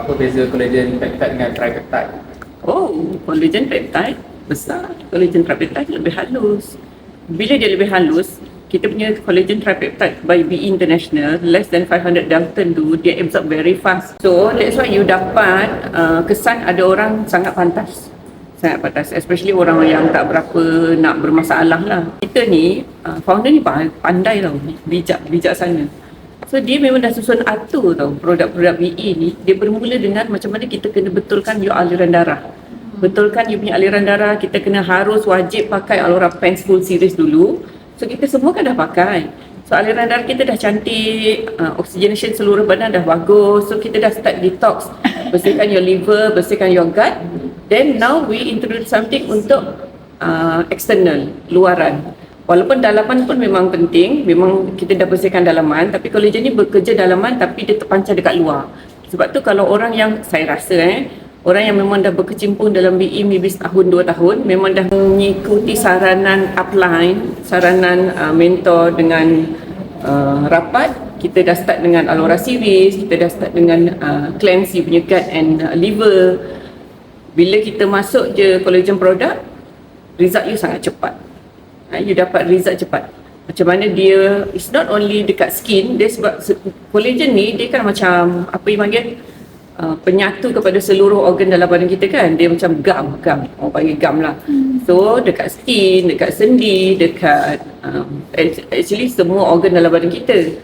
apa beza collagen peptide dengan tripeptide? Oh, collagen peptide besar, collagen tripeptide lebih halus. Bila dia lebih halus, kita punya collagen tripeptide by BE International less than 500 Dalton tu dia absorb very fast. So that's why you dapat kesan ada orang sangat pantas. Sangat pantas, especially orang yang tak berapa nak bermasalah lah. Kita ni, founder ni pandai tau, bijaksana. So dia memang dah susun atur tau, produk-produk BE ni. Dia bermula dengan macam mana kita kena betulkan your aliran darah. Betulkan you punya aliran darah, kita kena harus wajib pakai Alora Pens Full Series dulu. So kita semua kan dah pakai. So aliran darah kita dah cantik, oxygenation seluruh badan dah bagus. So kita dah start detox, bersihkan your liver, bersihkan your gut. Then now we introduce something untuk external, luaran. Walaupun dalaman pun memang penting, memang kita dah bersihkan dalaman, tapi collagen ni bekerja dalaman tapi dia terpancar dekat luar. Sebab tu kalau orang yang saya rasa orang yang memang dah berkecimpung dalam BE maybe setahun 2 tahun, memang dah mengikuti saranan upline, saranan mentor dengan rapat. Kita dah start dengan Alora series, kita dah start dengan cleanse you punya gut and liver. Bila kita masuk je collagen product, result you sangat cepat. You dapat result cepat. Macam mana dia, it's not only dekat skin, dia sebab collagen ni dia kan macam apa yang panggil penyatu kepada seluruh organ dalam badan kita kan. Dia macam gam, orang panggil gam lah. So dekat skin, dekat sendi, dekat actually semua organ dalam badan kita.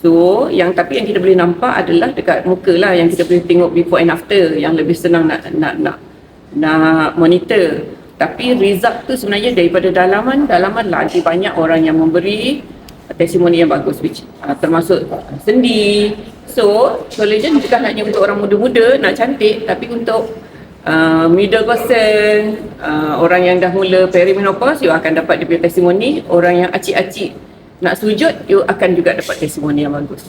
So yang kita boleh nampak adalah dekat muka lah, yang kita boleh tengok before and after, yang lebih senang nak monitor. Tapi result tu sebenarnya daripada dalaman lagi banyak orang yang memberi testimoni yang bagus, which termasuk sendi. So collagen bukan hanya untuk orang muda-muda nak cantik, tapi untuk middle person, orang yang dah mula perimenopause, you akan dapat dia punya testimoni. Orang yang acik-acik nak sujud, you akan juga dapat testimoni yang bagus.